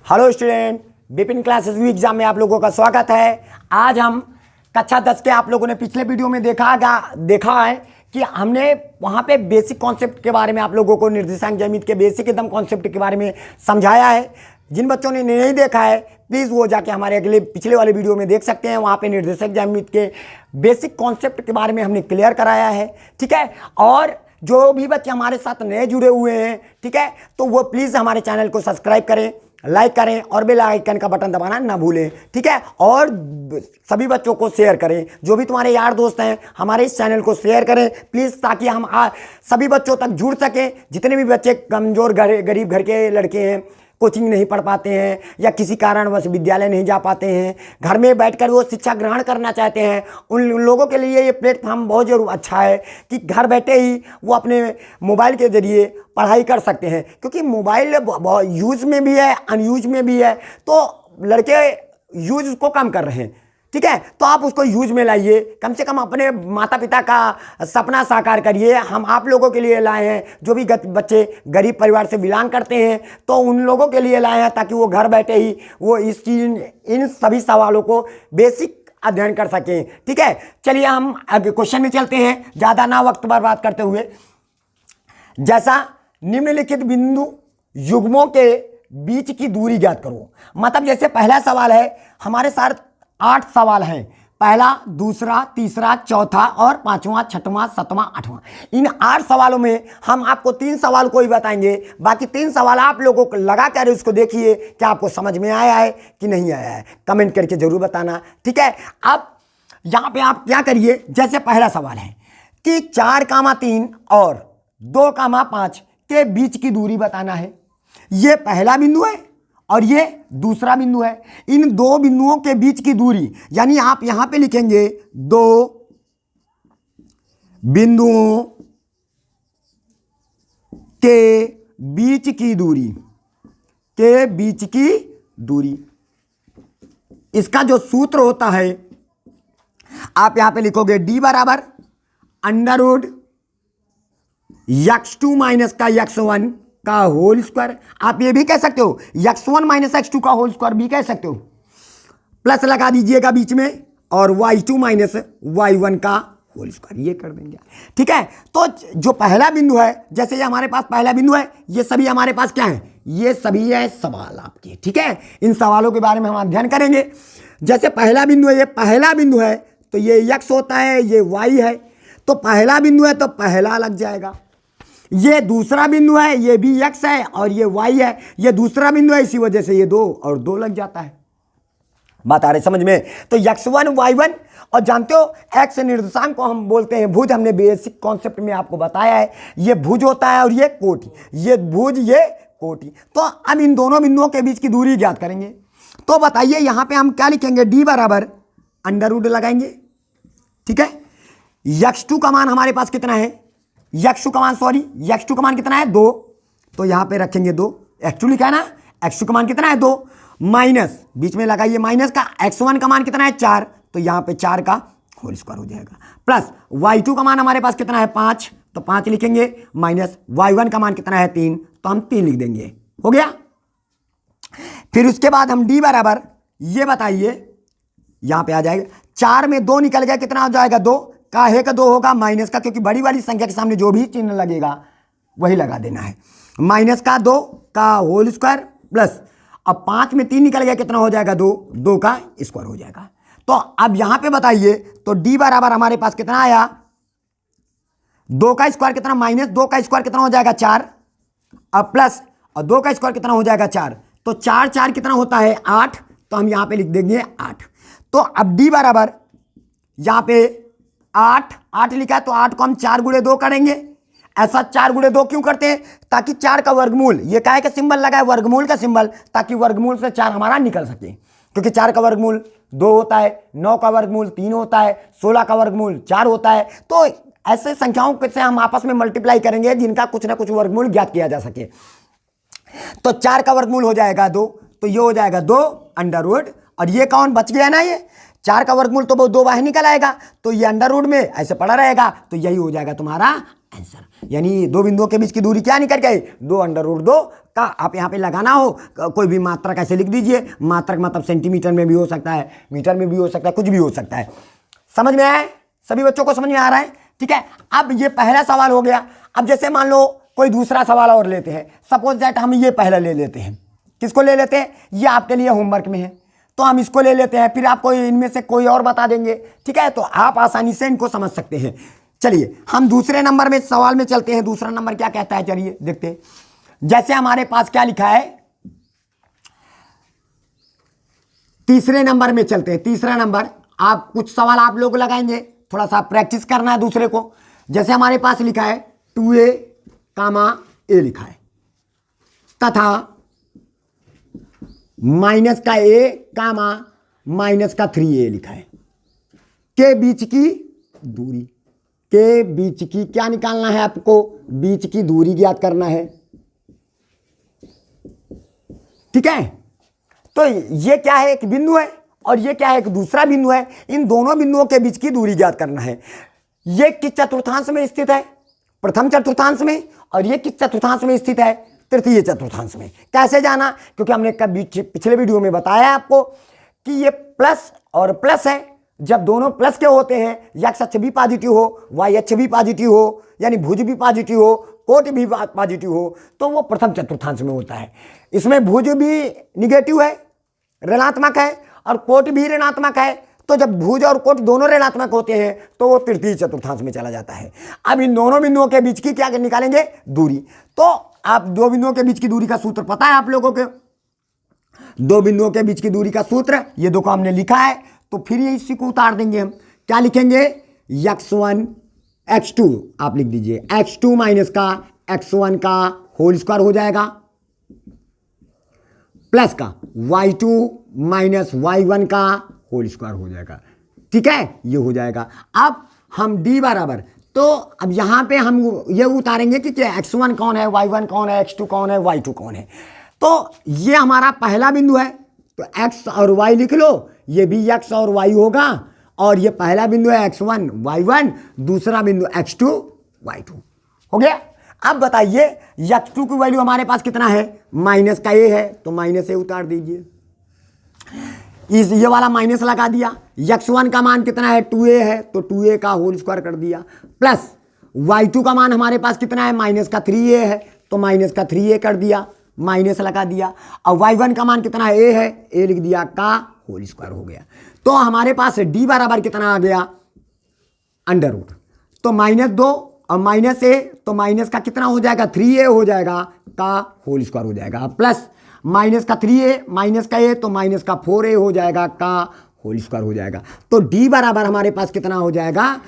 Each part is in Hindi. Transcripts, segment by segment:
Hello student, Vipin classes view exam में आप लोगों का स्वागत है। आज हम कक्षा 10 के आप लोगों ने पिछले वीडियो में देखा है कि हमने वहाँ पे बेसिक कॉन्सेप्ट के बारे में आप लोगों को निर्देशांक ज्यामिति के बेसिक एकदम कॉन्सेप्ट के बारे में समझाया है। जिन बच्चों ने नहीं देखा है प्लीज़ वो जाके हमारे पिछले वाले वीडियो में देख सकते हैं। वहाँ पे निर्देशांक ज्यामिति के बेसिक कॉन्सेप्ट के बारे में हमने क्लियर कराया है, ठीक है। और जो भी बच्चे हमारे साथ नए जुड़े हुए हैं, ठीक है, तो वो प्लीज़ हमारे चैनल को सब्सक्राइब करें, लाइक करें और बेल आइकन का बटन दबाना ना भूलें, ठीक है। और सभी बच्चों को शेयर करें, जो भी तुम्हारे यार दोस्त हैं हमारे इस चैनल को शेयर करें प्लीज़, ताकि हम सभी बच्चों तक जुड़ सकें। जितने भी बच्चे कमज़ोर गरीब घर के लड़के हैं, कोचिंग नहीं पढ़ पाते हैं या किसी कारणवश विद्यालय नहीं जा पाते हैं, घर में बैठकर वो शिक्षा ग्रहण करना चाहते हैं, उन लोगों के लिए ये प्लेटफॉर्म बहुत जरूर अच्छा है कि घर बैठे ही वो अपने मोबाइल के ज़रिए पढ़ाई कर सकते हैं। क्योंकि मोबाइल यूज़ में भी है, अनयूज में भी है, तो लड़के यूज़ उसको कम कर रहे हैं, ठीक है। तो आप उसको यूज में लाइए, कम से कम अपने माता पिता का सपना साकार करिए। हम आप लोगों के लिए लाए हैं, जो भी बच्चे गरीब परिवार से बिलोंग करते हैं तो उन लोगों के लिए लाए हैं, ताकि वो घर बैठे ही वो इन सभी सवालों को बेसिक अध्ययन कर सकें, ठीक है। चलिए हम आगे क्वेश्चन में चलते हैं, ज़्यादा ना वक्त बर्बाद करते हुए। जैसा निम्नलिखित बिंदु युग्मों के बीच की दूरी ज्ञात करो। मतलब जैसे पहला सवाल है, हमारे साथ 8 सवाल हैं, पहला, दूसरा, तीसरा, चौथा और 5वां, 6वां, 7वां, 8वां। इन 8 सवालों में हम आपको 3 सवाल को ही बताएंगे, बाकी 3 सवाल आप लोगों को लगा कर उसको देखिए क्या आपको समझ में आया है कि नहीं आया है, कमेंट करके जरूर बताना, ठीक है। अब यहाँ पे आप क्या करिए, जैसे पहला सवाल है कि 4,3 और 2,5 के बीच की दूरी बताना है। ये पहला बिंदु है और ये दूसरा बिंदु है। इन दो बिंदुओं के बीच की दूरी, यानी आप यहां पे लिखेंगे 2 बिंदुओं के बीच की दूरी, के बीच की दूरी। इसका जो सूत्र होता है आप यहां पे लिखोगे d बराबर अंडर x2 माइनस का x1 का होल स्क्वायर। आप ये भी कह सकते हो x1 माइनस x2 का होल स्क्वायर भी कह सकते हो, प्लस लगा दीजिएगा बीच में, और y2 माइनस y1 का होल स्क्वायर, ये कर देंगे, ठीक है। तो जो पहला बिंदु है, जैसे ये हमारे पास पहला बिंदु है, ये सभी हमारे पास क्या है, ये सभी है सवाल आपके, ठीक है। इन सवालों के बारे में हम अध्ययन करेंगे। जैसे पहला बिंदु है, ये पहला बिंदु है तो ये x होता है, ये y है, तो पहला बिंदु है तो पहला लग जाएगा। ये दूसरा बिंदु है, ये भी x है और ये y है, ये दूसरा बिंदु है, इसी वजह से ये 2 और 2 लग जाता है। बात आ रही समझ में? तो x1 y1, और जानते हो x निर्देशांक को हम बोलते हैं भुज। हमने बेसिक कॉन्सेप्ट में आपको बताया है, ये भुज होता है और ये कोटि, ये भुज ये कोटि। तो अब इन दोनों बिंदुओं के बीच की दूरी ज्ञात करेंगे। तो बताइए यहां पे हम क्या लिखेंगे, d बराबर अंडर रूट लगाएंगे, ठीक है। x2 का मान हमारे पास कितना है, x2 का मान कितना है 2, तो यहां पे रखेंगे 2, x2 लिखा है ना, x2 का मान कितना है 2, माइनस बीच में लगाइए माइनस का, x1 का मान कितना है 4, तो यहां पे 4 का होल स्क्वायर हो जाएगा, प्लस y2 का मान हमारे पास कितना है 5, तो 5 लिखेंगे, माइनस y1 का मान कितना है 3, तो हम 3 लिख देंगे, हो गया। फिर उसके बाद हम d बराबर, ये बताइए यहां पे आ जाएगा, 4 में 2 निकल गया, कितना हो जाएगा 2, काहे का 2 होगा माइनस का, क्योंकि बड़ी वाली संख्या के सामने जो भी चिन्ह लगेगा वही लगा देना है, माइनस का 2 का होल स्क्वायर, प्लस अब 5 में 3 निकल गया, कितना हो जाएगा 2, 2 का स्क्वायर हो जाएगा। तो अब यहां पे बताइए, तो d बराबर हमारे पास कितना आया, 2 का स्क्वायर कितना, माइनस 2 का स्क्वायर कितना हो जाएगा 4, अब प्लस और 2 का स्क्वायर कितना हो जाएगा 4, तो 4 4 कितना होता है 8, तो हम यहां पे लिख देंगे 8। तो अब d बराबर यहां पे 8 लिखा है, तो 8 को हम 4 गुणे 2 करेंगे। ऐसा 4 गुणे 2 क्यों करते हैं, ताकि 4 का वर्गमूल, ये काहे का सिंबल लगा है, वर्गमूल का सिंबल, ताकि वर्गमूल से 4 हमारा निकल सके। क्योंकि 4 का वर्गमूल 2 होता है, 9 का वर्गमूल 3 होता है, 16 का वर्गमूल 4 होता है। तो ऐसे संख्याओं से हम आपस में मल्टीप्लाई करेंगे जिनका कुछ ना कुछ वर्गमूल ज्ञात किया जा सके। तो 4 का वर्गमूल हो जाएगा 2, तो ये हो जाएगा 2 अंडर रूट, और ये कौन बच गया ना, ये 4 का वर्गमूल तो वो 2 बाहर निकल आएगा, तो ये अंडर रूट में ऐसे पड़ा रहेगा, तो यही हो जाएगा तुम्हारा आंसर। यानी दो बिंदुओं के बीच की दूरी क्या निकल गई, 2 अंडर रूट 2 का। आप यहाँ पे लगाना हो कोई भी मात्रक ऐसे लिख दीजिए, मात्रक मतलब सेंटीमीटर में भी हो सकता है, मीटर में भी हो सकता है, कुछ भी हो सकता है। समझ में आया? सभी बच्चों को समझ में आ रहा है? ठीक है, अब ये पहला सवाल हो गया। अब जैसे मान लो कोई दूसरा सवाल और लेते हैं, सपोज दैट हम ये पहला ले लेते हैं। किसको ले लेते हैं? ये आपके लिए होमवर्क में है, तो हम इसको ले लेते हैं, फिर आपको इनमें से कोई और बता देंगे। ठीक है, तो आप आसानी से इनको समझ सकते हैं। चलिए हम दूसरे नंबर में सवाल में चलते हैं। दूसरा नंबर क्या कहता है, चलिए देखते हैं। जैसे हमारे पास क्या लिखा है, तीसरे नंबर में चलते हैं। तीसरा नंबर, आप कुछ सवाल आप लोग लगाएंगे, थोड़ा सा प्रैक्टिस करना है दूसरे को। जैसे हमारे पास लिखा है 2a, a लिखा है, तथा माइनस का a, माइनस का 3a लिखा है, के बीच की दूरी, के बीच की क्या निकालना है आपको, बीच की दूरी ज्ञात करना है। ठीक है, तो ये क्या है, एक बिंदु है और ये क्या है, एक दूसरा बिंदु है। इन दोनों बिंदुओं के बीच की दूरी ज्ञात करना है। ये किस चतुर्थांश में स्थित है, प्रथम चतुर्थांश में, और ये किस चतुर्थांश में स्थित है, तृतीय चतुर्थांश में। कैसे जाना, क्योंकि हमने कभी पिछले वीडियो में बताया आपको कि ये प्लस और प्लस है। जब दोनों प्लस के होते हैं, एक्स अक्ष भी पॉजिटिव हो, वाई अक्ष भी पॉजिटिव हो, यानी भुज भी पॉजिटिव हो, कोट भी पॉजिटिव हो, तो वो प्रथम चतुर्थांश में होता है। इसमें भुज भी निगेटिव है, ऋणात्मक है, और कोट भी ऋणात्मक है। तो जब भुज और कोट दोनों ऋणात्मक होते हैं तो वो तृतीय चतुर्थांश में चला जाता है। अब इन दोनों बिंदुओं के बीच की क्या निकालेंगे, दूरी। तो आप दो बिंदुओं के बीच की दूरी का सूत्र पता है आप लोगों को, दो बिंदुओं के बीच की दूरी का सूत्र ये दो को हमने लिखा है, तो फिर ये इसी को उतार देंगे हम। क्या लिखेंगे, x1 x2 आप लिख दीजिए, x2 माइनस का x1 का होल स्क्वायर हो जाएगा, प्लस का y2 माइनस y1 का होल स्क्वायर हो जाएगा। ठीक है, ये हो जाएगा। अब हम d बराबर, तो अब यहां पे हम ये उतारेंगे कि क्या x1 कौन है, y1 कौन है, x2 कौन है, y2 कौन है। तो ये हमारा पहला बिंदु है, तो x और y लिख लो, ये भी x और y होगा, और ये पहला बिंदु है x1 y1, दूसरा बिंदु x2 y2 हो गया। अब बताइए x2 की वैल्यू हमारे पास कितना है, माइनस का a है, तो माइनस a उतार दीजिए, इस ये वाला माइनस लगा दिया। x1 का मान कितना है, 2a है, तो 2a का होल स्क्वायर कर दिया, प्लस y2 का मान हमारे पास कितना है, माइनस का 3a है, तो माइनस का 3a कर दिया, माइनस लगा दिया। और y1 का मान कितना है, a है, a लिख दिया, का होल स्क्वायर हो गया। तो हमारे पास d बराबर कितना आ गया, अंडर रूट, तो -2 और -a, तो माइनस का कितना हो जाएगा, 3a हो जाएगा, का होल स्क्वायर हो जाएगा, प्लस माइनस का 3a, माइनस का a, तो माइनस का 4a हो जाएगा, का होल स्क्वायर हो जाएगा। तो d बराबर हमारे पास कितना हो जाएगा,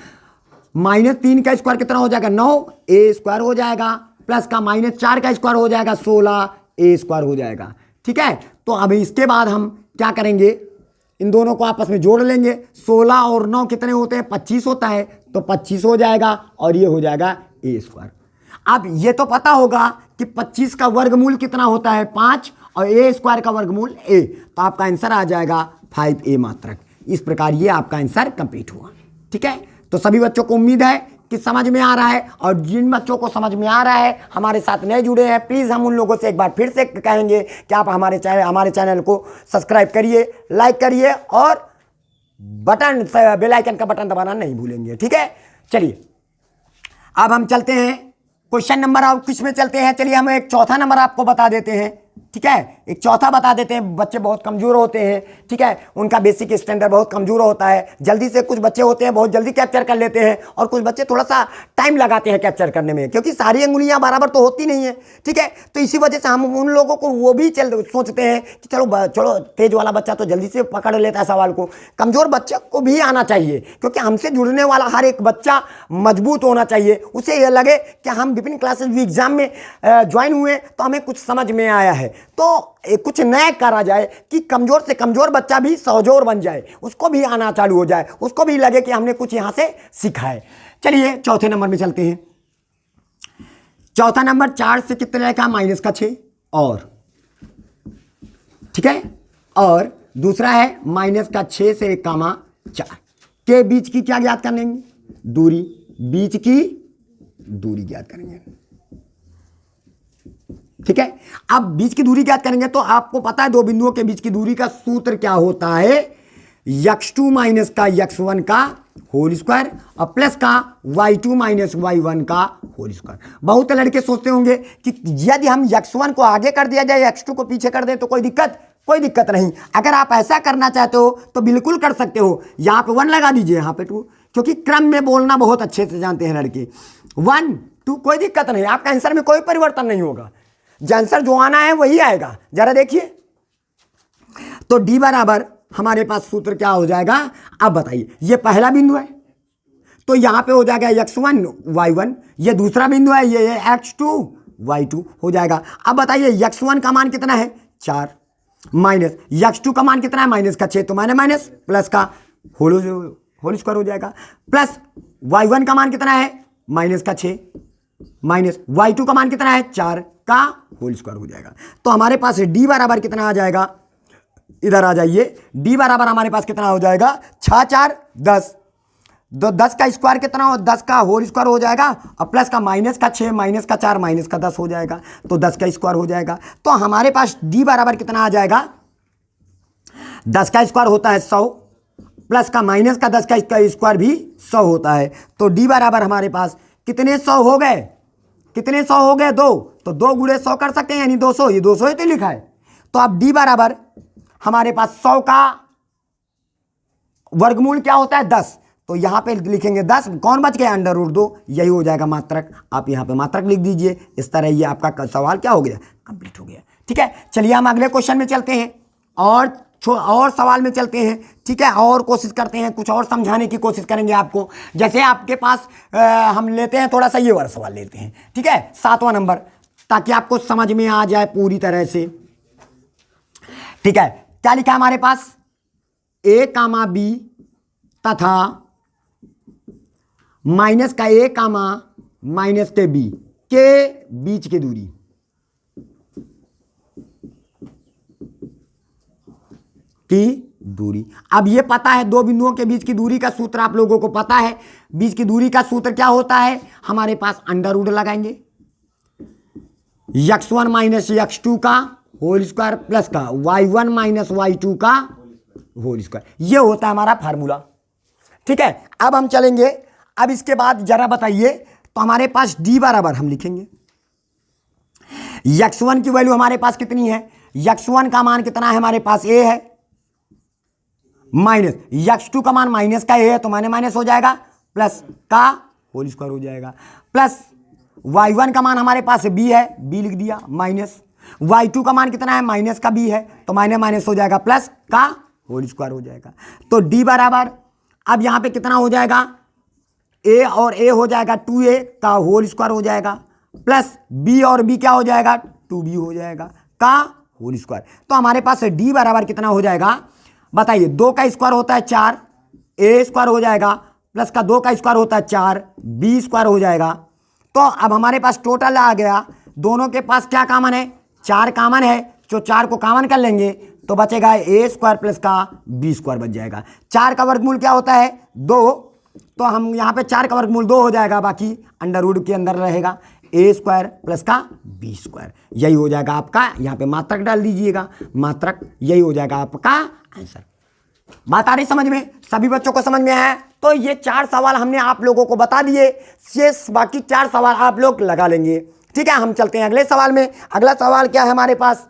-3 का स्क्वायर कितना हो जाएगा, 9a स्क्वायर हो जाएगा, प्लस का -4 का स्क्वायर हो जाएगा, 16a स्क्वायर हो जाएगा। ठीक है, तो अब इसके बाद हम क्या करेंगे, इन दोनों को आपस में जोड़ लेंगे। 16 और 9 कितने होते हैं, 25 होता है, तो 25 हो जाएगा, और ये हो जाएगा a स्क्वायर। अब ये तो पता होगा कि 25 का वर्गमूल कितना होता है, 5, और a स्क्वायर का वर्गमूल a, तो आपका आंसर आ जाएगा 5a मात्रक। इस प्रकार ये आपका आंसर कंप्लीट हुआ। ठीक है, तो सभी बच्चों को उम्मीद है कि समझ में आ रहा है, और जिन बच्चों को समझ में आ रहा है, हमारे साथ नए जुड़े हैं, प्लीज़ हम उन लोगों से एक बार फिर से कहेंगे कि आप हमारे चैनल को सब्सक्राइब करिए, लाइक करिए, और बेल आइकन का बटन दबाना नहीं भूलेंगे। ठीक है, चलिए अब हम चलते हैं क्वेश्चन नंबर और किस में चलते हैं। चलिए हम एक चौथा नंबर आपको बता देते हैं। ठीक है, एक चौथा बता देते हैं। बच्चे बहुत कमज़ोर होते हैं, ठीक है, उनका बेसिक स्टैंडर्ड बहुत कमज़ोर होता है, जल्दी से कुछ बच्चे होते हैं बहुत जल्दी कैप्चर कर लेते हैं, और कुछ बच्चे थोड़ा सा टाइम लगाते हैं कैप्चर करने में, क्योंकि सारी अंगुलियां बराबर तो होती नहीं है। ठीक है, तो इसी वजह से हम उन लोगों को वो भी सोचते हैं कि चलो तेज वाला बच्चा तो जल्दी से पकड़ लेता है सवाल को, कमज़ोर बच्चे को भी आना चाहिए, क्योंकि हमसे जुड़ने वाला हर एक बच्चा मजबूत होना चाहिए। उसे यह लगे कि हम विभिन्न क्लासेस भी एग्जाम में ज्वाइन हुए तो हमें कुछ समझ में आया है, तो कुछ नया करा जाए कि कमज़ोर से कमज़ोर बच्चा भी सौजोर बन जाए, उसको भी आना चालू हो जाए, उसको भी लगे कि हमने कुछ यहाँ से सीखा है। चलिए चौथे नंबर में चलते हैं। चौथा नंबर 4 से कितने का, -6, और ठीक है, और दूसरा है -6 से 4 के बीच की क्या ज्ञात करेंगे? दूरी, बीच की दूरी ज्ञात करेंगे। ठीक है, अब बीच की दूरी ज्ञात करेंगे तो आपको पता है दो बिंदुओं के बीच की दूरी का सूत्र क्या होता है? x2 माइनस का x1 का होल स्क्वायर और प्लस का y2 माइनस y1 का होल स्क्वायर। बहुत लड़के सोचते होंगे कि यदि हम x1 को आगे कर दिया जाए, x2 को पीछे कर दें तो कोई दिक्कत नहीं। अगर आप ऐसा करना चाहते हो तो बिल्कुल कर सकते हो। यहाँ पे 1 लगा दीजिए, यहाँ पे 2, क्योंकि क्रम में बोलना बहुत अच्छे से जानते हैं लड़के। 1 2 कोई दिक्कत नहीं, आपका आंसर में कोई परिवर्तन नहीं होगा। आंसर जो आना है वही आएगा। जरा देखिए, तो d बराबर हमारे पास सूत्र क्या हो जाएगा? अब बताइए, ये पहला बिंदु है तो यहां पे हो जाएगा x1 y1, ये दूसरा बिंदु है ये x2 y2 हो जाएगा। अब बताइए x1 का मान कितना है? 4 माइनस x2 का मान कितना है? माइनस का 6, तो माइनस प्लस का होल स्क्वायर हो जाएगा, प्लस y1 का मान कितना है? माइनस का 6 माइनस y2 का मान कितना है? 4 का होल स्क्वायर हो जाएगा। तो हमारे पास d बराबर कितना आ जाएगा? इधर आ जाइए, d बराबर हमारे पास कितना हो जाएगा? 6 4 10, 10 का स्क्वायर कितना हो? 10 का होल स्क्वायर हो जाएगा और प्लस का माइनस का 6 माइनस का 4 माइनस का 10 हो जाएगा, तो 10 का स्क्वायर हो जाएगा। तो हमारे पास d बराबर कितना आ जाएगा? 10 का स्क्वायर होता है 100 प्लस का माइनस का 10 का स्क्वायर भी 100 होता है। तो d बराबर हमारे पास कितने 100 हो गए? कितने 100 हो गए? 2, तो 2 गुणे 100 कर सकते हैं, यानी 200, ये 200 ही तो लिखा है। तो अब d बराबर हमारे पास 100 का वर्गमूल क्या होता है? 10, तो यहां पे लिखेंगे 10, कौन बच गया? √2, यही हो जाएगा मात्रक। आप यहां पे मात्रक लिख दीजिए। इस तरह ये आपका सवाल क्या हो गया? कंप्लीट हो गया। ठीक है, चलिए हम अगले क्वेश्चन में चलते हैं और सवाल में चलते हैं। ठीक है, और कोशिश करते हैं, कुछ और समझाने की कोशिश करेंगे आपको। जैसे आपके पास हम लेते हैं थोड़ा सा ये वाला सवाल लेते हैं। ठीक है, 7वां नंबर, ताकि आपको समझ में आ जाए पूरी तरह से। ठीक है, क्या लिखा है हमारे पास? a कामा b तथा माइनस का a कामा माइनस के b के बीच की दूरी अब ये पता है दो बिंदुओं के बीच की दूरी का सूत्र आप लोगों को पता है। बीच की दूरी का सूत्र क्या होता है? हमारे पास √ लगाएंगे, x1 माइनस x2 का होल स्क्वायर प्लस का y1 माइनस y2 का होल स्क्वायर, ये होता है हमारा फार्मूला। ठीक है, अब हम चलेंगे। अब इसके बाद जरा बताइए, तो हमारे पास d बराबर हम लिखेंगे, x1 की वैल्यू हमारे पास कितनी है? x1 का मान कितना है? हमारे पास a है, माइनस x2 का मान माइनस का a है, तो माइनस हो जाएगा, प्लस का होल स्क्वायर हो जाएगा, प्लस y1 का मान हमारे पास b है, b लिख दिया, माइनस y2 का मान कितना है? माइनस का b है, तो माइनस हो जाएगा, प्लस का होल स्क्वायर हो जाएगा। तो d बराबर अब यहां पे कितना हो जाएगा? a और a हो जाएगा 2a का होल स्क्वायर हो जाएगा, प्लस b और b क्या हो जाएगा? 2b हो जाएगा का होल स्क्वायर। तो हमारे पास d बराबर कितना हो जाएगा? बताइए, 2 का स्क्वायर होता है 4, a स्क्वायर हो जाएगा, प्लस का 2 का स्क्वायर होता है 4, b स्क्वायर हो जाएगा। तो अब हमारे पास टोटल आ गया, दोनों के पास क्या कॉमन है? 4 कॉमन है, जो 4 को कॉमन कर लेंगे तो बचेगा a स्क्वायर प्लस का b स्क्वायर बच जाएगा। 4 का वर्गमूल क्या होता है? 2, तो हम यहाँ पे 4 का वर्गमूल 2 हो जाएगा, बाकी √ के अंदर रहेगा a स्क्वायर प्लस का b स्क्वायर, यही हो जाएगा आपका। यहाँ पे मात्रक डाल दीजिएगा, मात्रक, यही हो जाएगा आपका आंसर। बात आ रही समझ में? सभी बच्चों को समझ में आया? तो ये 4 सवाल हमने आप लोगों को बता दिए, शेष बाकी 4 सवाल आप लोग लगा लेंगे। ठीक है, हम चलते हैं अगले सवाल में। अगला सवाल क्या है हमारे पास?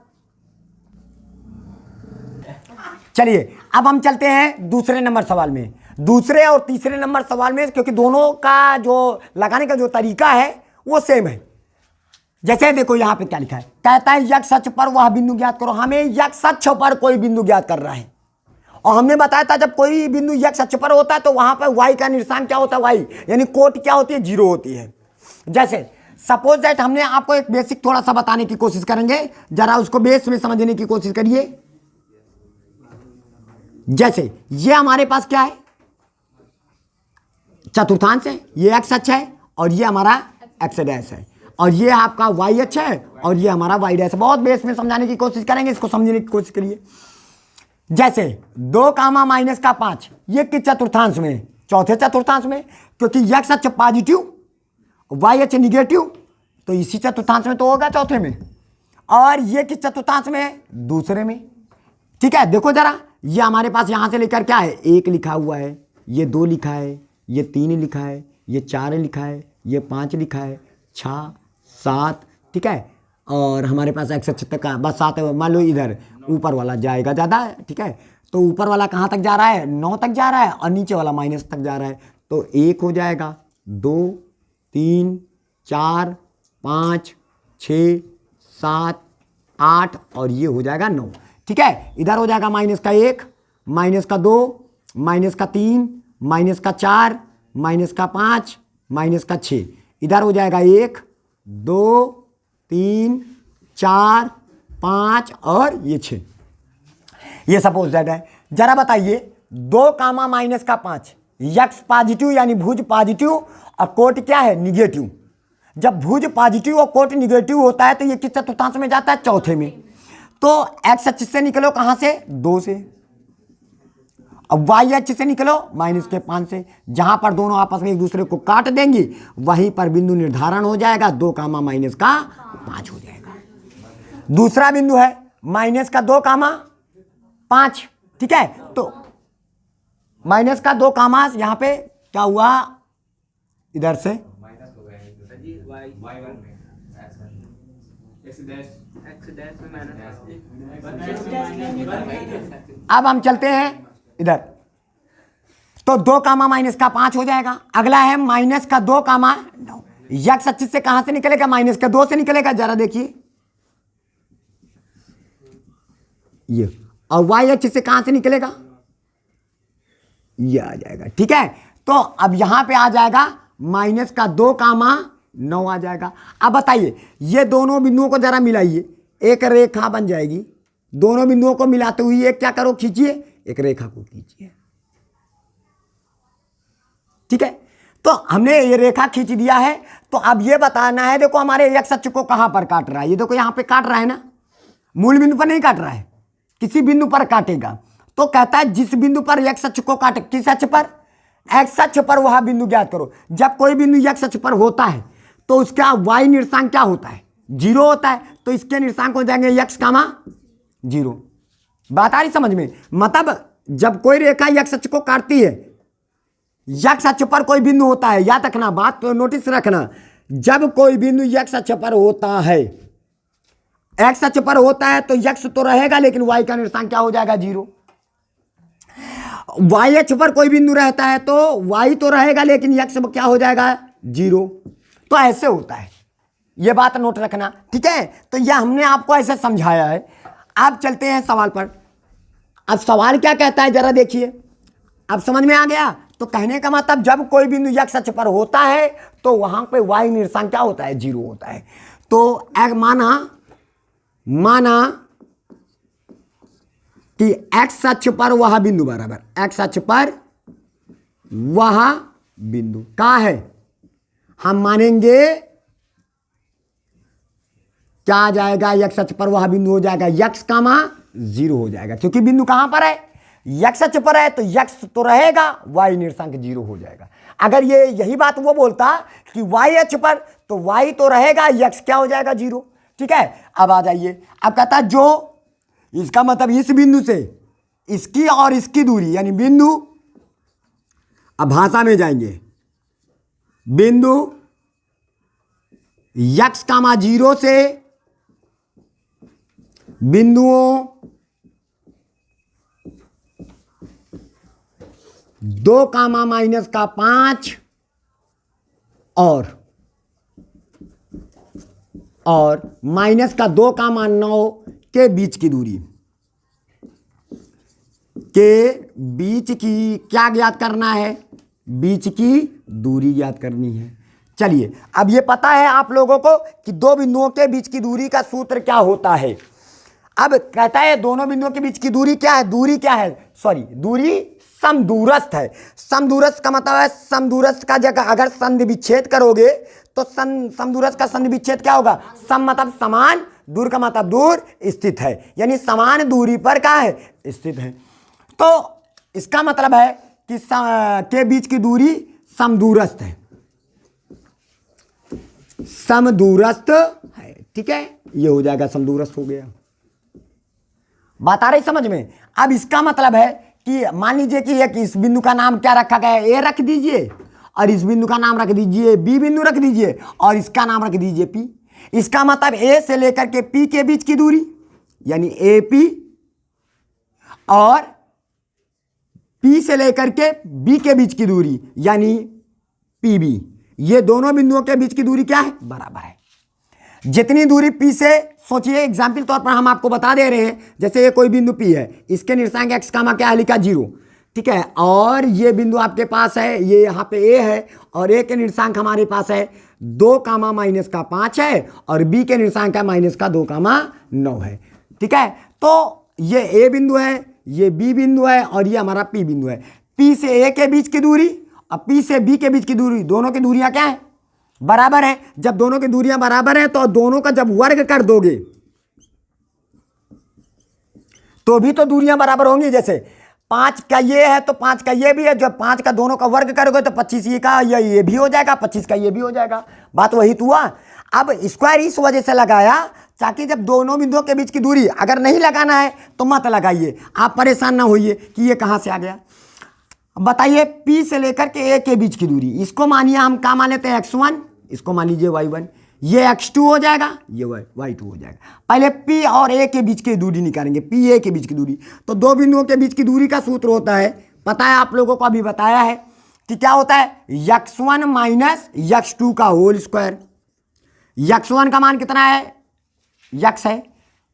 चलिए अब हम चलते हैं दूसरे नंबर सवाल में। दूसरे और तीसरे नंबर सवाल में, क्योंकि दोनों का जो लगाने का जो तरीका है वो सेम है। जैसे देखो यहाँ पे क्या लिखा है, कहता है यक्ष अक्ष पर वह बिंदु ज्ञात करो। हमें यक्ष अक्ष पर कोई बिंदु ज्ञात कर रहा है, और हमने बताया था जब कोई बिंदु यक्ष अक्ष पर होता है तो वहां पर y का निशान क्या होता है? y, यानी कोट क्या होती है? 0 होती है। जैसे सपोज दैट, हमने आपको एक बेसिक थोड़ा सा बताने की कोशिश करेंगे, जरा उसको बेस में समझने की कोशिश करिए। जैसे ये हमारे पास क्या है? चतुर्थांश है, ये x अक्ष है और ये हमारा x डैश है, और ये आपका y अक्ष है और ये हमारा y डैश है। बहुत बेस में समझाने की कोशिश करेंगे, इसको समझने की कोशिश करिए। जैसे 2 कामा माइनस का 5 ये किस चतुर्थांश में है? चौथे चतुर्थांश में, क्योंकि x अक्ष पॉजिटिव y अक्ष निगेटिव, तो इसी चतुर्थांश में तो होगा, चौथे में। और ये किस चतुर्थांश में है? दूसरे में। ठीक है, देखो जरा, ये हमारे पास यहां से लेकर क्या है? 1 लिखा हुआ है, ये 2 लिखा है, ये 3 लिखा है, ये 4 लिखा है, ये 5 लिखा है, 6 7, ठीक है। और हमारे पास x अक्ष तक का बस 7 मान लो, इधर ऊपर वाला जाएगा ज़्यादा, ठीक है। तो ऊपर वाला कहाँ तक जा रहा है? 9 तक जा रहा है, और नीचे वाला माइनस तक जा रहा है। तो 1 हो जाएगा, 2 3 4 5 6 7 8, और ये हो जाएगा 9, ठीक है। इधर हो जाएगा माइनस का 1, माइनस का 2, माइनस का 3, माइनस का 4, माइनस का 5, माइनस का 6। इधर हो जाएगा 1 2 3 4 5 और ये 6। ये सपोज दैट है। जरा बताइए 2 कामा माइनस का 5, यक्स पॉजिटिव यानी भुज पॉजिटिव और कोट क्या है? निगेटिव। जब भुज पॉजिटिव और कोट निगेटिव होता है तो ये किस चतुर्थांश में जाता है? चौथे में। तो एक्स अक्ष से निकलो कहां से? 2 से। अब वाई अक्ष से निकलो माइनस के 5 से। जहां पर दोनों आपस में एक दूसरे को काट देंगी वहीं पर बिंदु निर्धारण हो जाएगा, 2 कामा माइनस का 5 हो जाएगा। दूसरा बिंदु है माइनस का 2 कामा 5, ठीक है। तो माइनस का 2 कामा यहां पे क्या हुआ? इधर से अब हम चलते हैं इधर, तो 2 कामा माइनस का 5 हो जाएगा। अगला है माइनस का 2 कामा 9। यक्स अक्ष से कहां से निकलेगा? माइनस का 2 से निकलेगा। जरा देखिए ये, और वाई अक्ष से कहां से निकलेगा? ये आ जाएगा, ठीक है। तो अब यहां पे आ जाएगा माइनस का 2 कामा 9 आ जाएगा। अब बताइए ये दोनों बिंदुओं को जरा मिलाइए, एक रेखा बन जाएगी। दोनों बिंदुओं को मिलाते हुए एक क्या करो? खींचिए, एक रेखा को खींचिए, ठीक है। तो हमने ये रेखा खींच दिया है। तो अब ये बताना है, देखो हमारे एक्स अक्ष को कहां पर काट रहा है? ये देखो यहां पे काट रहा है ना, मूल बिंदु पर नहीं काट रहा है, किसी बिंदु पर काटेगा। तो कहता है जिस बिंदु पर एक्स अक्ष को काटे, किस अक्ष पर? एक्स अक्ष पर वह बिंदु ज्ञात करो। जब कोई बिंदु एक्स अक्ष पर होता है तो उसका वाई निर्देशांक क्या होता है? 0 होता है। तो इसके निर्देशांक हो जाएंगे एक्स कामा 0। बात आ रही समझ में? मतलब जब कोई रेखा एक्स अक्ष को काटती है, एक्स अक्ष पर कोई बिंदु होता है, याद रखना बात, तो नोटिस रखना, जब कोई बिंदु एक्स अक्ष पर होता है, एक्स अक्ष पर होता है तो एक्स तो रहेगा लेकिन वाई का निर्देशांक क्या हो जाएगा? 0। वाई अक्ष पर कोई बिंदु रहता है तो वाई तो रहेगा लेकिन एक्स क्या हो जाएगा? 0। तो ऐसे होता है, ये बात नोट रखना, ठीक है। तो यह हमने आपको ऐसे समझाया है। अब चलते हैं सवाल पर। अब सवाल क्या कहता है जरा देखिए, अब समझ में आ गया? तो कहने का मतलब जब कोई बिंदु एक्स अक्ष पर होता है तो वहां पे वाई निर्देशांक क्या होता है? 0 होता है। तो माना कि एक्स अक्ष पर वह बिंदु बराबर, एक्स अक्ष पर वह बिंदु क्या है? हम मानेंगे क्या आ जाएगा? एक्स अक्ष पर वह बिंदु हो जाएगा एक्स कामा 0 हो जाएगा, क्योंकि बिंदु कहां पर है? एक्स अक्ष पर है तो एक्स तो रहेगा, वाई निर्देशांक 0 हो जाएगा। अगर ये यही बात वो बोलता कि वाई अक्ष पर, तो वाई तो रहेगा, एक्स क्या हो जाएगा? 0, ठीक है। अब आ जाइए, अब कहता है जो, इसका मतलब इस बिंदु से इसकी और इसकी दूरी, यानी बिंदु, अब भाषा में जाएंगे, बिंदु एक्स कामा 0 से बिंदुओं 2 कामा माइनस का 5 और माइनस का 2 कामा 9 के बीच की दूरी, क्या ज्ञात करना है? बीच की दूरी ज्ञात करनी है। चलिए, अब ये पता है आप लोगों को कि 2 बिंदुओं के बीच की दूरी का सूत्र क्या होता है। अब कहता है दोनों बिंदुओं के बीच की दूरी क्या है? दूरी क्या है? दूरी समदूरस्थ है। समदूरस्थ का मतलब है, समदूरस्थ का जगह अगर संधि विच्छेद करोगे तो समदूरस्थ का संधि विच्छेद क्या होगा? सम मतलब समान, दूर का मतलब दूर स्थित है, यानी समान दूरी पर क्या है? स्थित है। तो इसका मतलब है कि के बीच की दूरी समदूरस्थ है, समदूरस्थ है। ठीक है, ये हो जाएगा समदूरस्थ हो गया। बात आ रही समझ में? अब इसका मतलब है कि मान लीजिए कि एक इस बिंदु का नाम क्या रखा गया है, ए रख दीजिए, और इस बिंदु का नाम रख दीजिए बी बिंदु रख दीजिए, और इसका नाम रख दीजिए पी। इसका मतलब ए से लेकर के पी के बीच की दूरी यानी ए पी, और पी से लेकर के बी के बीच की दूरी यानी पी बी, ये दोनों बिंदुओं के बीच की दूरी क्या है? बराबर है। जितनी दूरी पी से, सोचिए एग्जाम्पल तौर पर हम आपको बता दे रहे हैं, जैसे ये कोई बिंदु पी है, इसके निर्देशांक एक्स कामा क्या है लिखा 0, ठीक है, और ये बिंदु आपके पास है, ये यहाँ पे ए है, और ए के निर्देशांक हमारे पास है 2 कामा माइनस का 5 है, और बी के निर्देशांक है माइनस का 2 कामा 9 है। ठीक है, तो ये ए बिंदु है, ये बी बिंदु है, और ये हमारा पी बिंदु है। पी से ए के बीच की दूरी और पी से बी के बीच की दूरी, दोनों की दूरियां क्या है? बराबर है। जब दोनों की दूरियां बराबर है तो दोनों का जब वर्ग कर दोगे तो भी तो दूरियां बराबर होंगी। जैसे 5 का ये है तो 5 का ये भी है, जब 5 का दोनों का वर्ग करोगे तो 25 ये का ये भी हो जाएगा, 25 का ये भी हो जाएगा। बात वही तो हुआ। अब स्क्वायर इस वजह से लगाया ताकि जब दोनों बिंदुओं के बीच की दूरी अगर नहीं लगाना है तो मत लगाइए, आप परेशान ना होइए कि ये कहां से आ गया। बताइए P से लेकर के A के बीच की दूरी, इसको मानिए हम क्या मान लेते हैं x1, इसको मान लीजिए y1, ये x2 हो जाएगा, ये y2 हो जाएगा। पहले P और A के बीच की दूरी निकालेंगे, P A के बीच की दूरी। तो दो बिंदुओं के बीच की दूरी का सूत्र होता है, पता है आप लोगों को, अभी बताया है कि क्या होता है, x1 माइनस x2 का होल स्क्वायर। x1 का मान कितना है? x है।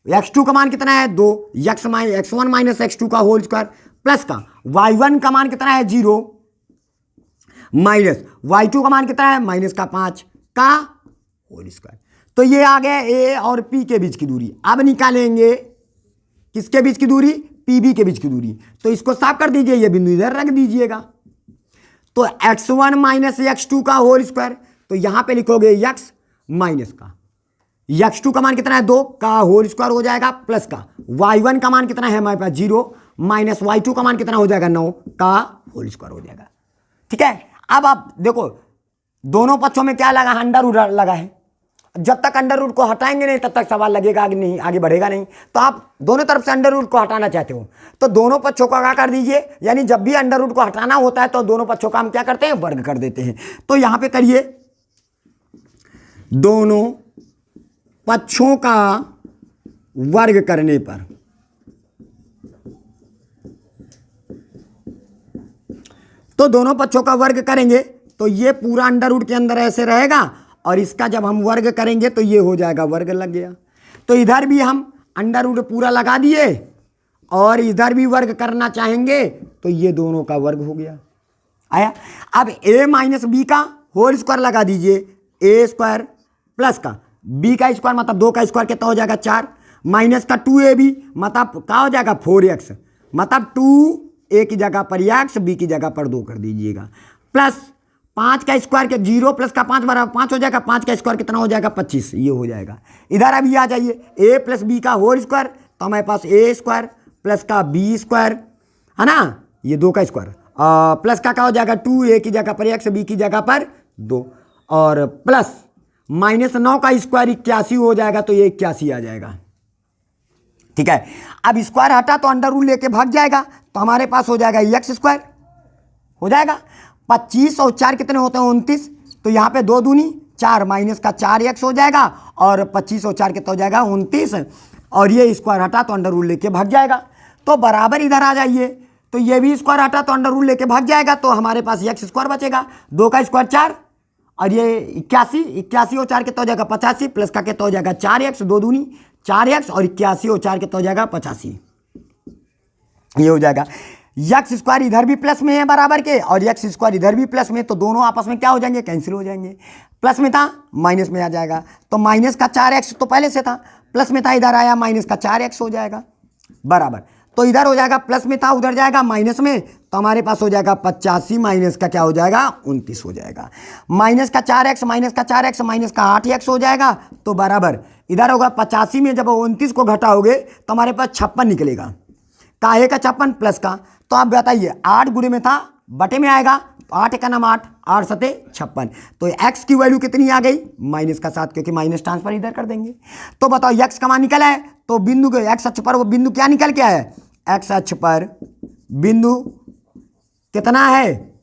x2 का मान कितना है? 2। x1 माइनस x2 का होल स्क्वायर प्लस का y1 का मान कितना है? 0 माइनस y2 का मान कितना है? माइनस का 5 का होल स्क्वायर। तो ये आ गया a और p के बीच की दूरी। अब निकालेंगे किसके बीच की दूरी? pb के बीच की दूरी। तो इसको साफ कर दीजिए, ये बिंदु इधर रख दीजिएगा। तो x1 माइनस x2 का होल स्क्वायर, तो यहां पे लिखोगे x माइनस का x2 का मान कितना है? 2 का होल स्क्वायर हो जाएगा प्लस का y1 का मान कितना है हमारे पास? 0 माइनस y2 का मान कितना हो जाएगा? 9 का होल स्क्वायर हो जाएगा। ठीक है, अब आप देखो दोनों पक्षों में क्या लगा? अंडर रूट लगा है। जब तक अंडर रूट को हटाएंगे नहीं तब तक सवाल लगेगा आगे नहीं, आगे बढ़ेगा नहीं। तो आप दोनों तरफ से अंडर रूट को हटाना चाहते हो तो दोनों पक्षों का क्या कर दीजिए, यानी जब भी अंडर रूट को हटाना होता है तो दोनों पक्षों का हम क्या करते हैं? वर्ग कर देते हैं। तो यहां पे करिए, दोनों पक्षों का वर्ग करने पर तो दोनों पक्षों का वर्ग करेंगे तो ये पूरा अंडर रूट के अंदर ऐसे रहेगा, और इसका जब हम वर्ग करेंगे तो ये हो जाएगा, वर्ग लग गया। तो इधर भी हम अंडर रूट पूरा लगा दिए और इधर भी वर्ग करना चाहेंगे तो ये दोनों का वर्ग हो गया, आया। अब a माइनस बी का होल स्क्वायर लगा दीजिए, a स्क्वायर प्लस का b का स्क्वायर मतलब 2 का स्क्वायर कितना हो जाएगा? 4 माइनस का 2ab मतलब क्या हो जाएगा? 4x मतलब 2a की जगह पर x, b की जगह पर 2 कर दीजिएगा, प्लस 5 का स्क्वायर के 0 प्लस का 5 बराबर 5 हो जाएगा। 5 का स्क्वायर कितना हो जाएगा? 25, ये हो जाएगा। इधर अभी आ जाइए, a प्लस बी का होल स्क्वायर, तो हमारे पास a स्क्वायर प्लस का b स्क्वायर है ना, ये 2 का स्क्वायर, प्लस का क्या हो जाएगा? 2a की जगह पर x, b की जगह पर 2, और प्लस माइनस 9 का स्क्वायर 81 हो जाएगा, तो ये 81 आ जाएगा। ठीक है, अब स्क्वायर हटा तो अंडर रूट लेके भाग जाएगा, तो हमारे पास हो जाएगा x स्क्वायर हो जाएगा। 25 और 4 कितने होते हैं? 29, तो यहाँ पे 2 दूनी 4 माइनस का 4x हो जाएगा, और 25 और 4 कितना हो जाएगा? 29, और ये स्क्वायर हटा तो अंडर रूट लेके भाग जाएगा। तो बराबर इधर आ जाइए, तो ये भी स्क्वायर हटा तो अंडर रूट लेके भाग जाएगा, तो हमारे पास x स्क्वायर बचेगा। 2 का स्क्वायर 4, और ये 81 और 4 कितना हो जाएगा? 85, प्लस का कितना हो जाएगा? 4x, 2 दूनी 4x, और 81 और 4 कितना हो जाएगा? 85, ये हो जाएगा। x स्क्वायर इधर भी प्लस में है बराबर के, और x स्क्वायर इधर भी प्लस में, तो दोनों आपस में क्या हो जाएंगे? कैंसिल हो जाएंगे। प्लस में था माइनस में आ जाएगा, तो माइनस का 4x तो पहले से था, प्लस में था इधर आया माइनस का 4x हो जाएगा बराबर। तो इधर हो जाएगा प्लस में था, उधर जाएगा माइनस में, तो हमारे पास हो जाएगा 85 माइनस का क्या हो जाएगा? 29 हो जाएगा। माइनस का 4x माइनस का 4x माइनस का 8x हो जाएगा, तो बराबर इधर होगा 85 में जब 29 को घटाओगे तो हमारे पास 56 निकलेगा। का ए का 56 प्लस का, तो आप बताइए 8 गुणे में था बटे में आएगा, तो 8 का नाम 8, 8 सते 56, तो x की वैल्यू कितनी आ गई माइनस का 7, क्योंकि माइनस ट्रांसफर इधर कर देंगे। तो बताओ x का मान निकला है, तो बिंदु के x अक्ष पर वो बिंदु क्या निकल के आया है, x अक्ष पर बिंदु कितना है,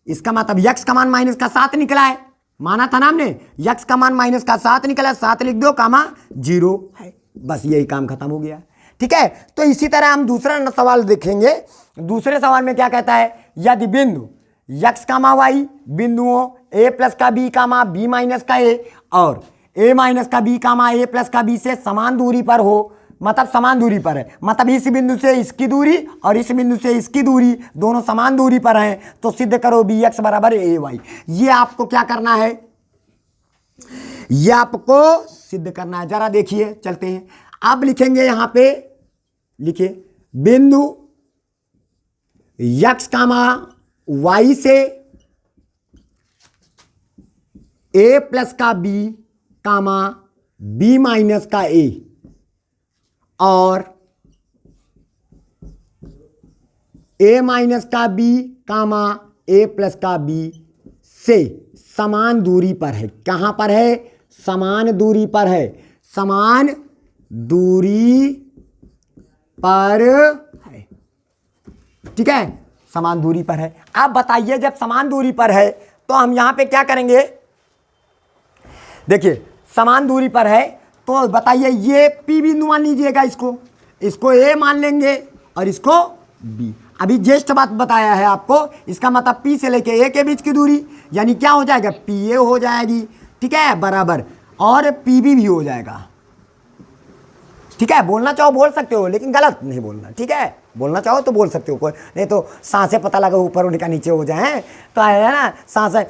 इसका मतलब x का मान माइनस का 7 निकला है, माना था ना हमने, x का मान माइनस का 7 निकला, 7 लिख दो कामा 0 है, बस यही काम खत्म हो गया। ठीक है, तो इसी तरह हम दूसरा सवाल देखेंगे। दूसरे सवाल में क्या कहता है, यदि बिंदु x कामा y बिंदुओं a प्लस का b कामा b माइनस का a और a माइनस का b कामा a प्लस का b से समान दूरी पर हो, मतलब समान दूरी पर है, मतलब इस बिंदु से इसकी दूरी और इस बिंदु से इसकी दूरी दोनों समान दूरी पर हैं, तो सिद्ध करो bx बराबर ay। ये आपको क्या करना है, ये आपको सिद्ध करना है। जरा देखिए, चलते हैं। अब लिखेंगे यहां पे, लिखिए बिंदु x कामा y से a प्लस का b कामा b माइनस का a और a माइनस का b कामा a प्लस का b से समान दूरी पर है। कहां पर है, समान दूरी पर है, समान दूरी पर है। ठीक है, समान दूरी पर है। आप बताइए, जब समान दूरी पर है तो हम यहां पे क्या करेंगे, देखिए समान दूरी पर है तो बताइए ये P बिंदु मान लीजिएगा, इसको A मान लेंगे और इसको B। अभी जस्ट बात बताया है आपको, इसका मतलब P से लेके A के बीच की दूरी यानी क्या हो जाएगा, PA हो जाएगी। ठीक है, बराबर, और PB भी हो जाएगा। ठीक है, बोलना चाहो बोल सकते हो, लेकिन गलत नहीं बोलना। ठीक है, बोलना चाहो तो बोल सकते हो, कोई नहीं तो सांसें पता लगे ऊपर उनका नीचे हो जाए, तो है ना, सांसें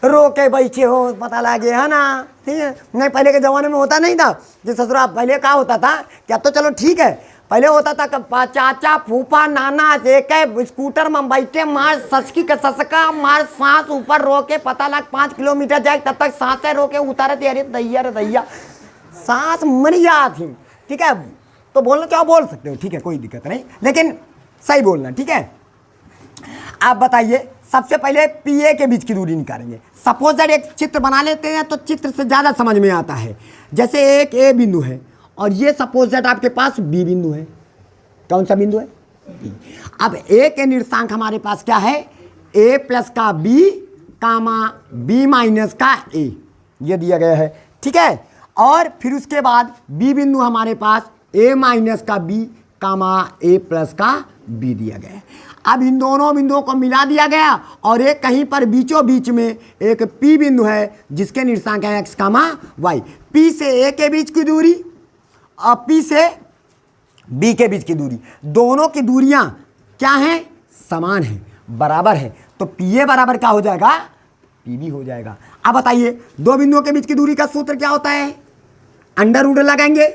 रो के बैठे हो पता लगे, है ना। ठीक है, नहीं पहले के ज़माने में होता नहीं था जो ससुरा, पहले क्या होता था कि अब तो चलो ठीक है, पहले होता था कि चाचा फूफा नाना एक स्कूटर में बैठे मार ससकी का ससका मार सांस ऊपर रो के पता लग 5 किलोमीटर जाए, तब तक सांसें रो के उतारे, अरे दैया रे दैया सांस मर जाती। ठीक है, तो बोलना चाहो बोल सकते हो, ठीक है, कोई दिक्कत नहीं, लेकिन सही बोलना। ठीक है, आप बताइए, सबसे पहले पीए के बीच की दूरी निकालेंगे। सपोज दैट एक चित्र बना लेते हैं तो चित्र से ज़्यादा समझ में आता है। जैसे एक ए बिंदु है और ये सपोज दैट आपके पास बी बिंदु है। कौन सा बिंदु है, बी। अब ए के निर्देशांक हमारे पास क्या है, ए प्लस का बी कामा बी माइनस का ए, ये दिया गया है। ठीक है, और फिर उसके बाद बी बिंदु हमारे पास ए माइनस का बी कामा ए प्लस का बी दिया गया है। अब इन दोनों बिंदुओं को मिला दिया गया और एक कहीं पर बीचों बीच में एक पी बिंदु है जिसके निर्देशांक है एक्स कामा वाई। पी से ए के बीच की दूरी और पी से बी के बीच की दूरी, दोनों की दूरियां क्या हैं, समान हैं, बराबर है, तो पी ए बराबर क्या हो जाएगा, पी बी हो जाएगा। अब बताइए, दो बिंदुओं के बीच की दूरी का सूत्र क्या होता है, अंडर रूट लगाएंगे।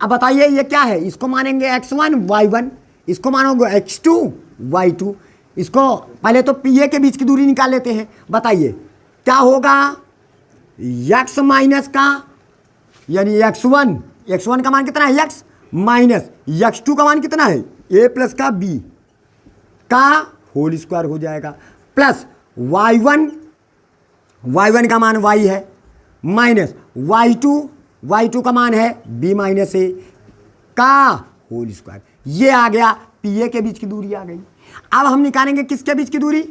अब बताइए ये क्या है, इसको मानेंगे x1 y1, इसको मानोगे x2 y2, इसको पहले तो पी ए के बीच की दूरी निकाल लेते हैं। बताइए क्या होगा, x माइनस का यानी x1 का मान कितना है, x माइनस x2 का मान कितना है, a प्लस का b का होल स्क्वायर हो जाएगा, प्लस y1 का मान y है, माइनस y2 का मान है b माइनस ए का होल स्क्वायर। ये आ गया, पी ए के बीच की दूरी आ गई। अब हम निकालेंगे किसके बीच की दूरी,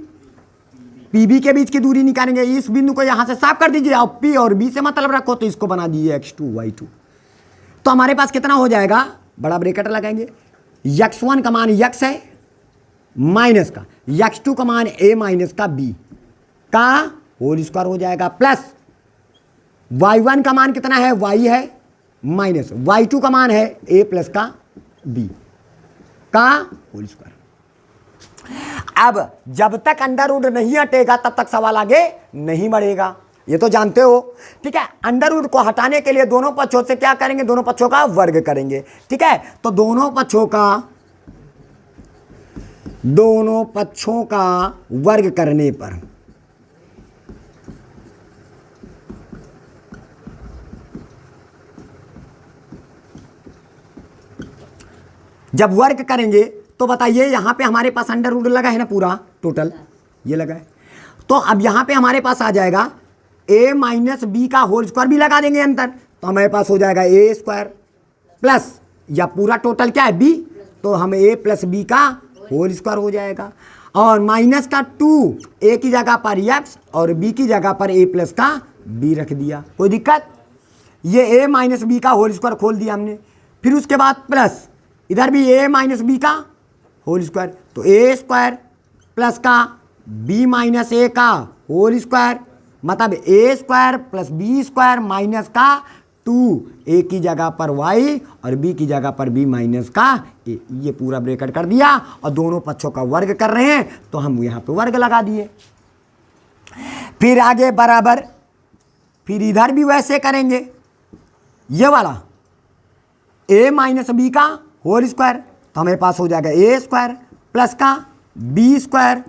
पी बी के बीच की दूरी निकालेंगे। इस बिंदु को यहां से साफ कर दीजिए और पी और बी से मतलब रखो, तो इसको बना दीजिए x2 y2। तो हमारे पास कितना हो जाएगा, बड़ा ब्रैकेट लगाएंगे, x1 का मान x है माइनस का x2 का मान a माइनस का b का होल स्क्वायर हो जाएगा, प्लस y1 का मान कितना है, y है माइनस y2 का मान है a प्लस का b का होल स्क्वायर। अब जब तक अंडर रूट नहीं हटेगा तब तक सवाल आगे नहीं बढ़ेगा, ये तो जानते हो। ठीक है, अंडर रूट को हटाने के लिए दोनों पक्षों से क्या करेंगे, दोनों पक्षों का वर्ग करेंगे। ठीक है, तो दोनों पक्षों का वर्ग करने पर जब वर्ग करेंगे तो बताइए, यहाँ पे हमारे पास अंडर रूट लगा है ना, पूरा टोटल ये लगा है। तो अब यहाँ पे हमारे पास आ जाएगा a माइनस बी का होल स्क्वायर भी लगा देंगे अंदर, तो हमारे पास हो जाएगा ए स्क्वायर प्लस, या पूरा टोटल क्या है b, तो हम a प्लस बी का होल स्क्वायर हो जाएगा। और माइनस का 2 a की जगह पर x और b की जगह पर a प्लस का b रख दिया, कोई दिक्कत। ये a माइनस बी का होल स्क्वायर खोल दिया हमने। फिर उसके बाद प्लस इधर भी a माइनस बी का होल स्क्वायर, तो a स्क्वायर प्लस का b माइनस a का होल स्क्वायर, मतलब a square plus b square minus का 2 a की जगह पर y और b की जगह पर b माइनस का a, ये पूरा ब्रैकेट कर दिया और दोनों पक्षों का वर्ग कर रहे हैं, तो हम यहाँ पे वर्ग लगा दिए। फिर आगे बराबर, फिर इधर भी वैसे करेंगे, ये वाला a माइनस बी का होल स्क्वायर, तो हमारे पास हो जाएगा a स्क्वायर प्लस का b स्क्वायर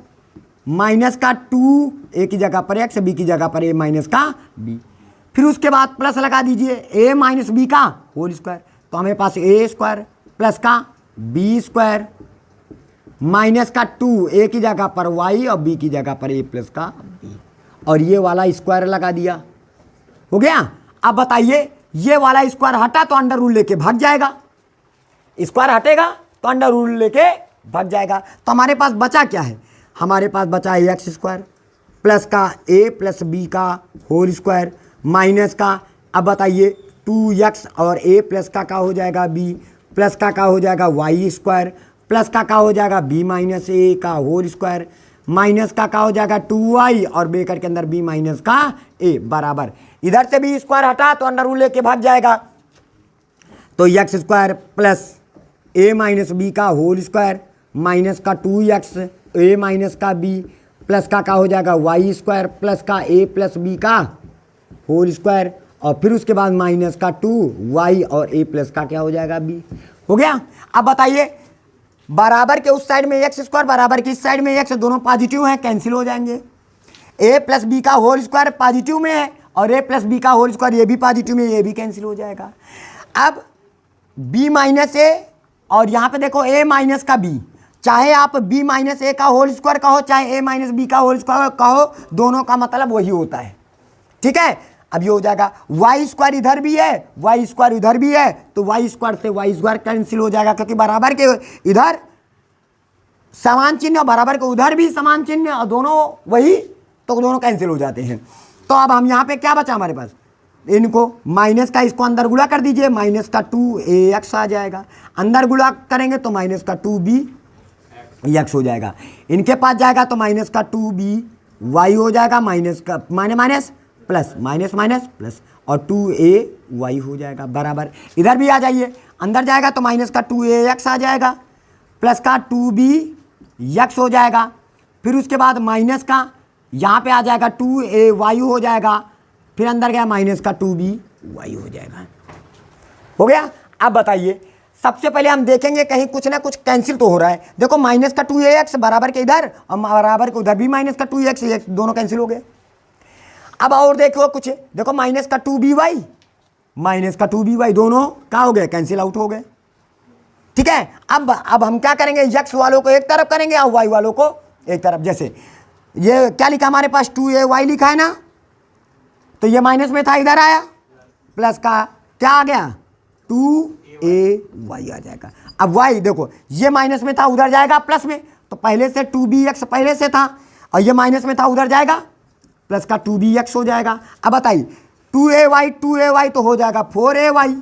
माइनस का 2 a की जगह पर x, b की जगह पर a माइनस का b। फिर उसके बाद प्लस लगा दीजिए a माइनस बी का होल स्क्वायर, तो हमें पास a स्क्वायर प्लस का b स्क्वायर माइनस का 2 a की जगह पर y और b की जगह पर a प्लस का b, और ये वाला स्क्वायर लगा दिया, हो गया। अब बताइए, ये वाला स्क्वायर हटा तो अंडर रूट लेके भाग जाएगा, स्क्वायर हटेगा तो अंडर रूट लेके भाग जाएगा। तो हमारे पास बचा क्या है, हमारे पास बचा है एक्स स्क्वायर प्लस का a प्लस बी का होल स्क्वायर माइनस का, अब बताइए 2x और a प्लस का हो जाएगा b प्लस का हो जाएगा y स्क्वायर प्लस का हो जाएगा b माइनस a का होल स्क्वायर माइनस का हो जाएगा 2y और ब्रैकेट के अंदर b माइनस का a बराबर, इधर से भी स्क्वायर हटा तो अंडर रूट लेके भाग जाएगा, तो X square plus a minus B का होल स्क्वायर माइनस का 2x a माइनस का b प्लस का हो जाएगा y स्क्वायर प्लस का a प्लस बी का होल स्क्वायर, और फिर उसके बाद माइनस का 2y और a प्लस का क्या हो जाएगा b, हो गया। अब बताइए, बराबर के उस साइड में एक्स स्क्वायर, बराबर की इस साइड में एक्स, दोनों पॉजिटिव हैं, कैंसिल हो जाएंगे। a प्लस बी का होल स्क्वायर पॉजिटिव में है और a प्लस बी का होल स्क्वायर ये भी पॉजिटिव में, ये भी कैंसिल हो जाएगा। अब b माइनस a और यहाँ पे देखो a माइनस का b, चाहे आप b माइनस a का होल स्क्वायर कहो चाहे a माइनस बी का होल स्क्वायर कहो, दोनों का मतलब वही होता है, ठीक है। अब ये हो जाएगा y स्क्वायर इधर भी है y स्क्वायर इधर भी है, तो y स्क्वायर से y स्क्वायर कैंसिल हो जाएगा, क्योंकि बराबर के इधर समान चिन्ह और बराबर के उधर भी समान चिन्ह और दोनों वही, तो दोनों कैंसिल हो जाते हैं। तो अब हम यहाँ पे क्या बचा हमारे पास, इनको माइनस का इसको अंदर गुणा कर दीजिए, माइनस का 2ax आ जाएगा, अंदर गुणा करेंगे तो माइनस का 2bx हो जाएगा, इनके पास जाएगा तो माइनस का 2by हो जाएगा, माइनस का minus plus minus minus plus और 2ay हो जाएगा बराबर, इधर भी आ जाइए, अंदर जाएगा तो माइनस का 2ax आ जाएगा प्लस का 2bx हो जाएगा, फिर उसके बाद माइनस का यहाँ पे आ जाएगा 2ay हो जाएगा, फिर अंदर गया माइनस का 2by हो जाएगा, हो गया। अब बताइए, सबसे पहले हम देखेंगे कहीं कुछ ना कुछ कैंसिल तो हो रहा है। देखो माइनस का 2ax बराबर के इधर और बराबर के उधर भी माइनस का 2x दोनों कैंसिल हो गए। अब और देखो कुछ, देखो माइनस का 2by माइनस का 2by दोनों क्या हो गए, कैंसिल आउट हो गए, ठीक है। अब हम क्या करेंगे, x वालों को एक तरफ करेंगे और y वालों को एक तरफ। जैसे ये क्या लिखा हमारे पास 2ay लिखा है ना, तो ये माइनस में था इधर आया, प्लस का क्या आ गया 2ay आ जाएगा। अब y देखो ये माइनस में था उधर जाएगा प्लस में, तो पहले से 2bx पहले से था और ये माइनस में था उधर जाएगा प्लस का 2bx हो जाएगा। अब बताइए 2ay तो हो जाएगा 4ay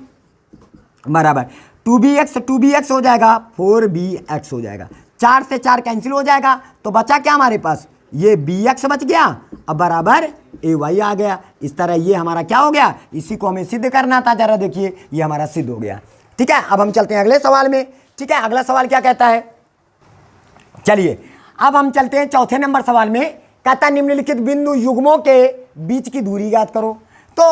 बराबर 2bx हो जाएगा 4bx हो जाएगा, 4 से 4 कैंसिल हो जाएगा, तो बचा क्या हमारे पास, ये bx बच गया अब बराबर ay आ गया। इस तरह ये हमारा क्या हो गया, इसी को हमें सिद्ध करना था, जरा देखिए ये हमारा सिद्ध हो गया, ठीक है। अब हम चलते हैं अगले सवाल में, ठीक है। अगला सवाल क्या कहता है, चलिए अब हम चलते हैं चौथे नंबर सवाल में। कहता निम्नलिखित बिंदु युग्मों के बीच की दूरी ज्ञात करो। तो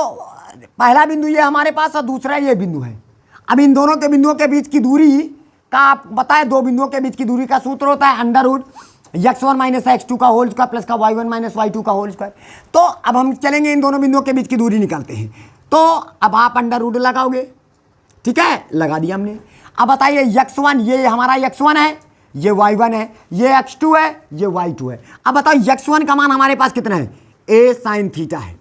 पहला बिंदु ये हमारे पास और दूसरा ये बिंदु है। अब इन दोनों के बिंदुओं के बीच की दूरी का आप बताएं, दो बिंदुओं के बीच की दूरी का सूत्र होता है under root x1 minus x2 का होल स्क्वायर प्लस का y1 माइनस y2 का होल स्क्वायर। तो अब हम चलेंगे इन दोनों बिंदुओं के बीच की दूरी निकालते हैं। तो अब आप अंडर रूट लगाओगे ठीक है, लगा दिया हमने। अब बताइए x1, ये हमारा x1 है, ये y1 है, ये x2 है, ये y2 है। अब बताओ x1 का मान हमारे पास कितना है, a sin थीटा है,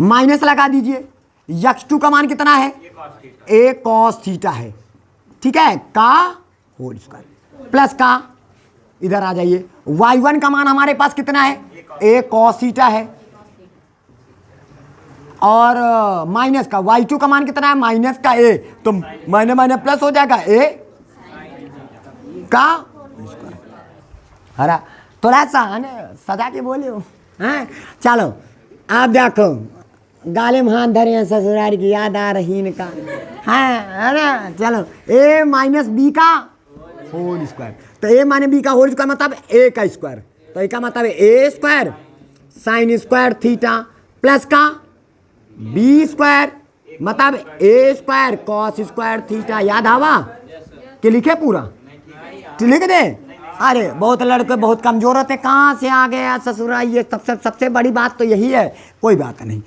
माइनस लगा दीजिए। x2 का मान कितना है, a cos थीटा है, ठीक है, का होल स्क्वायर प्लस का, इधर आ जाइए, y1 का मान हमारे पास कितना है, a cos थीटा है, और माइनस का y2 का मान कितना है, माइनस का a, तो माइनस माइनस प्लस हो जाएगा a का हरा। थोड़ा सा है ना सजा के बोले हो हैं। चलो आप देखो, गाले में हाथ धरे हैं, ससुराल की याद आ रही इनका, है ना। चलो a माइनस बी का होल स्क्वायर, तो a माइनस बी का होल स्क्वायर मतलब a का स्क्वायर, तो इसका मतलब है a square sine square theta plus का b स्क्वायर मतलब a square cos square theta. याद आवा कि लिखे पूरा, लिख दे। अरे बहुत लड़के बहुत कमजोर होते, कहाँ से आ गया ससुरा, ये सबसे बड़ी बात तो यही है। कोई बात नहीं,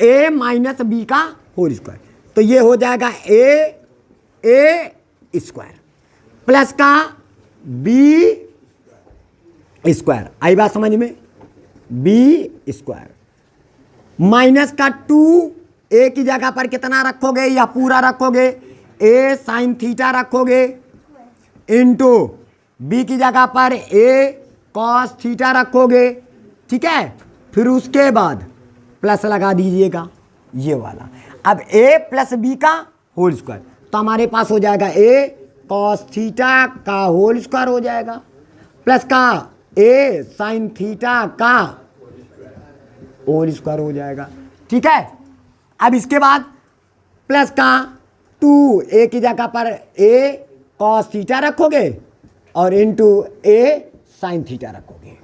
a माइनस बी का होल स्क्वायर, तो ये हो जाएगा a स्क्वायर प्लस का b स्क्वायर। आई बात समझ में, b स्क्वायर माइनस का 2, a की जगह पर कितना रखोगे या पूरा रखोगे, a साइन थीटा रखोगे, इंटू b की जगह पर a कॉस थीटा रखोगे, ठीक है। फिर उसके बाद प्लस लगा दीजिएगा ये वाला। अब a प्लस बी का होल स्क्वायर, तो हमारे पास हो जाएगा a कॉस थीटा का होल स्क्वायर हो जाएगा, प्लस का a साइन थीटा का होल स्क्वायर हो जाएगा, ठीक है। अब इसके बाद प्लस का 2, a की जगह पर a कॉस थीटा रखोगे और इंटू a साइन थीटा रखोगे,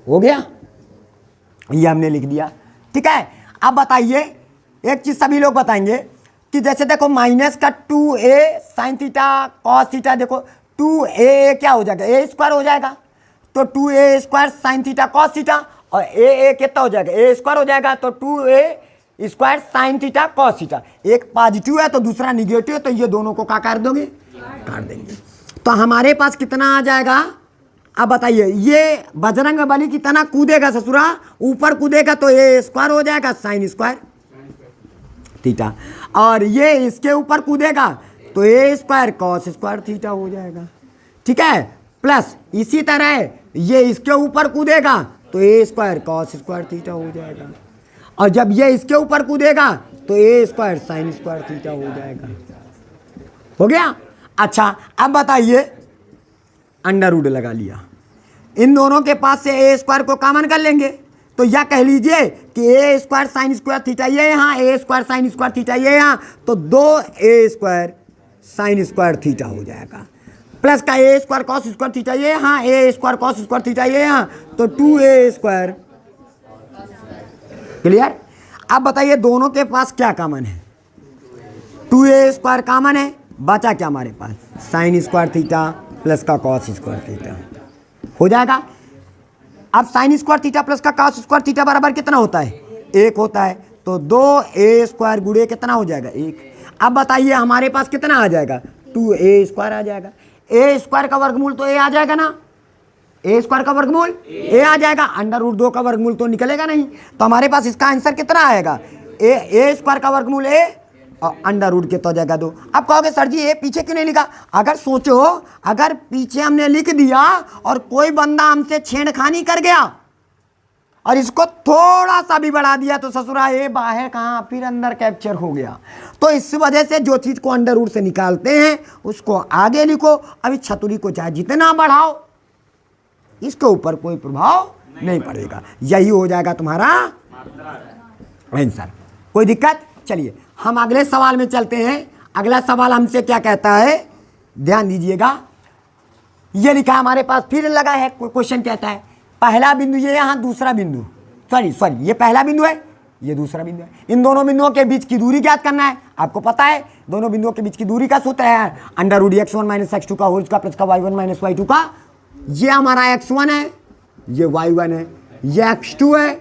हो गया, ये हमने लिख दिया, ठीक है। अब बताइए एक चीज सभी लोग बताएंगे कि जैसे देखो माइनस का 2a sine theta cos theta, देखो 2a क्या हो जाएगा, a स्क्वायर हो जाएगा, तो 2a square sine theta cos theta, और a कितना हो जाएगा, a स्क्वायर हो जाएगा, तो 2a square sine theta cos theta. एक पॉजिटिव है तो दूसरा निगेटिव है, तो ये दोनों को क्या कर दोगे, काट देंगे। तो हमारे पास कितना आ जाएगा, अब बताइए, ये बजरंग बली की तना कूदेगा ससुरा, ऊपर कूदेगा तो a स्क्वायर हो जाएगा साइन स्क्वायर थीटा, और ये इसके ऊपर कूदेगा तो a square cos square theta हो जाएगा, ठीक है। प्लस इसी तरह ये इसके ऊपर कूदेगा तो a square cos square theta हो जाएगा, और जब ये इसके ऊपर कूदेगा तो a square sine square theta हो जाएगा, हो गया। अच्छा अब बताइए, अंडर रूट लगा लिया, इन दोनों के पास से a स्क्वायर को कॉमन कर लेंगे, तो यह कह लीजिए कि a square sine square theta ये यहाँ, a square sine square theta ये यहाँ, तो 2a square sine square theta हो जाएगा, प्लस का a square cos square theta ये यहाँ, a square cos square theta ये यहाँ, तो 2a स्क्वायर। क्लियर। अब बताइए दोनों के पास क्या कॉमन है, 2a स्क्वायर कॉमन है, बचा क्या हमारे पास, साइन स्क्वायर थीटा प्लस का कॉस स्क्वायर थीटा हो जाएगा। अब साइन स्क्वायर थीटा प्लस का कॉस स्क्वायर थीटा बराबर कितना होता है, 1 होता है, तो 2a स्क्वायर गुणे कितना हो जाएगा, 1। अब बताइए हमारे पास कितना आ जाएगा, 2a स्क्वायर आ जाएगा, a स्क्वायर का वर्गमूल तो a आ जाएगा ना, a स्क्वायर का वर्गमूल a आ जाएगा, अंडर रूट 2 का वर्गमूल तो निकलेगा नहीं, तो हमारे पास इसका आंसर कितना आएगा, a स्क्वायर का वर्गमूल a और अंडर रूट कितना हो जाएगा 2। अब कहोगे सर जी ये पीछे क्यों नहीं लिखा, अगर सोचो अगर पीछे हमने लिख दिया और कोई बंदा हमसे छेड़खानी कर गया और इसको थोड़ा सा भी बढ़ा दिया तो ससुरा ये बाहर कहाँ फिर अंदर कैप्चर हो गया। तो इस वजह से जो चीज़ को अंडर रूट से निकालते हैं उसको आगे लिखो, अभी छतुरी को चाहे जितना बढ़ाओ इसके ऊपर कोई प्रभाव नहीं पड़ेगा, यही हो जाएगा तुम्हारा आंसर। कोई दिक्कत। चलिए हम अगले सवाल में चलते हैं। अगला सवाल हमसे क्या कहता है, ध्यान दीजिएगा, ये लिखा हमारे पास फिर लगा है क्वेश्चन कहता है पहला बिंदु ये यहाँ, दूसरा बिंदु सॉरी ये पहला बिंदु है, ये दूसरा बिंदु है, इन दोनों बिंदुओं के बीच की दूरी ज्ञात करना है। आपको पता है दोनों बिंदुओं के बीच की दूरी का सूत्र है under root x1 minus x2 का होल स्क्वायर प्लस का y1 माइनस y2 का। ये हमारा x1 है, ये y1 है, ये x2 है,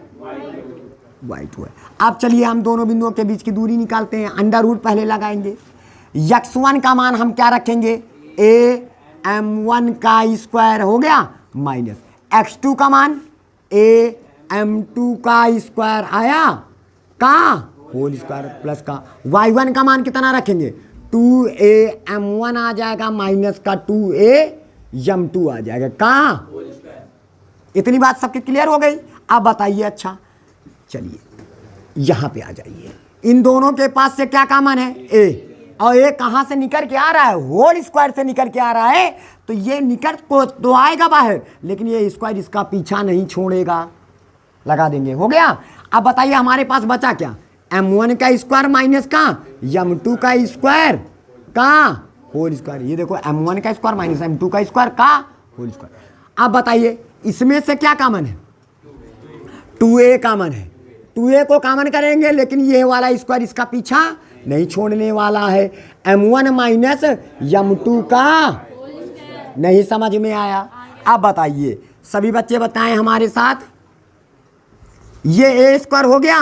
y2 है। अब चलिए हम दोनों बिंदुओं के बीच की दूरी निकालते हैं। अंडर रूट पहले लगाएंगे, x1 का मान हम क्या रखेंगे, ए m1 का स्क्वायर हो गया माइनस x2 का मान ए m2 का स्क्वायर आया का होल स्क्वायर प्लस का y1 का मान कितना रखेंगे 2a m1 आ जाएगा माइनस का 2a m2 आ जाएगा का। इतनी बात सबके क्लियर हो गई। अब बताइए, अच्छा चलिए यहां पे आ जाइए। इन दोनों के पास से क्या कॉमन है, ए, और ये कहां से निकल के आ रहा है, होल स्क्वायर से निकल के आ रहा है, तो ये निकल को तो आएगा बाहर, लेकिन ये स्क्वायर इसका पीछा नहीं छोड़ेगा। लगा देंगे, हो गया। अब बताइए हमारे पास बचा क्या, m1 का स्क्वायर माइनस का m2 का स्क्वायर का होल स्क्वायर। ये देखो m1 का स्क्वायर माइनस m2 का स्क्वायर का होल स्क्वायर। अब बताइए इसमें से क्या कॉमन है, 2a कॉमन है। 2a को कॉमन करेंगे, लेकिन ये वाला स्क्वायर इसका पीछा नहीं छोड़ने वाला है। m1 माइनस m2 का, नहीं समझ में आया। अब बताइए सभी बच्चे बताएं हमारे साथ, ये ए स्क्वायर हो गया।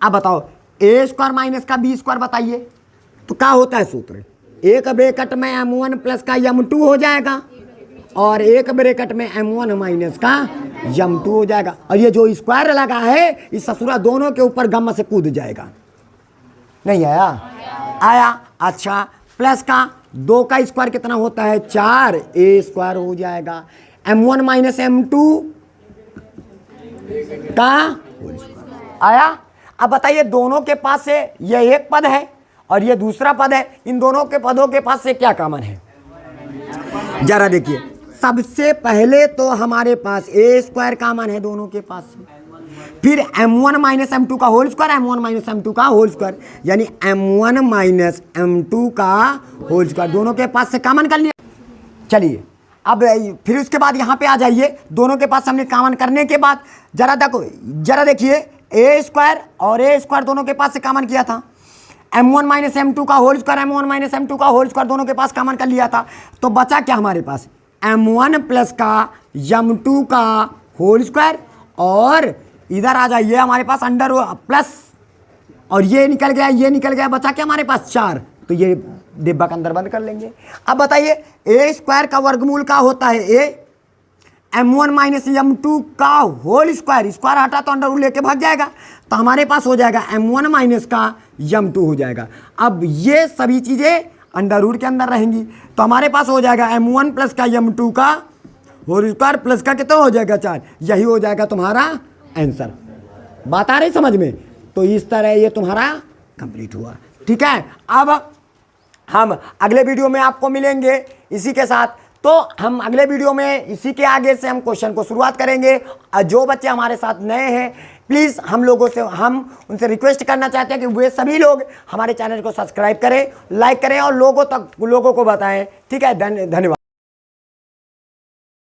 अब बताओ ए स्क्वायर माइनस का बी स्क्वायर बताइए तो क्या होता है सूत्र, एक ब्रैकेट में m1 प्लस का m2 हो जाएगा और एक ब्रैकेट में m1 माइनस का m2 हो जाएगा। और ये जो स्क्वायर लगा है इस ससुरा दोनों के ऊपर गम से कूद जाएगा। नहीं आया? आया। अच्छा, प्लस का 2 का स्क्वायर कितना होता है 4, ए स्क्वायर हो जाएगा। m1 माइनस m2 का होल स्क्वायर आया। अब बताइए दोनों के पास से ये एक पद है और ये दूसरा पद है, इन दोनों के पदों के पास से क्या कॉमन है, जरा देखिए। सबसे पहले तो हमारे पास ए स्क्वायर कॉमन है दोनों के पास से, फिर m1 माइनस m2 का whole square, m1 minus m2 का होल स्क्वायर, यानी m1 माइनस m2 का होल स्क्वायर दोनों के पास से कॉमन कर लिया। चलिए अब फिर उसके बाद यहाँ पे आ जाइए, दोनों के पास हमने कॉमन करने के बाद जरा देखिए ए स्क्वायर और ए स्क्वायर दोनों के पास से कॉमन किया था, m1 माइनस m2 का whole square, m1 minus m2 का होल स्क्वायर दोनों के पास कॉमन कर लिया था। तो बचा क्या हमारे पास, m1 प्लस का m2 का होल स्क्वायर, और इधर आ जाइए हमारे पास अंडर प्लस, और ये निकल गया, बचा क्या हमारे पास 4, तो ये डिब्बा के अंदर बंद कर लेंगे। अब बताइए ए स्क्वायर का वर्गमूल का होता है ए, m1 माइनस m2 का होल स्क्वायर, स्क्वायर हटा तो अंडर रूट लेके भाग जाएगा, तो हमारे पास हो जाएगा m1 माइनस का m2 हो जाएगा। अब ये सभी चीज़ें अंडर रूट के अंदर रहेंगी, तो हमारे पास हो जाएगा m1 प्लस का m2 का होल स्क्वायर प्लस का कितना हो जाएगा 4, यही हो जाएगा तुम्हारा आंसर। बात आ रही समझ में? तो इस तरह ये तुम्हारा कंप्लीट हुआ। ठीक है, अब हम अगले वीडियो में आपको मिलेंगे इसी के साथ। तो हम अगले वीडियो में इसी के आगे से हम क्वेश्चन को शुरुआत करेंगे। जो बच्चे हमारे साथ नए हैं प्लीज़ हम उनसे रिक्वेस्ट करना चाहते हैं कि वे सभी लोग हमारे चैनल को सब्सक्राइब करें, लाइक करें और लोगों को बताएं। ठीक है, धन्यवाद।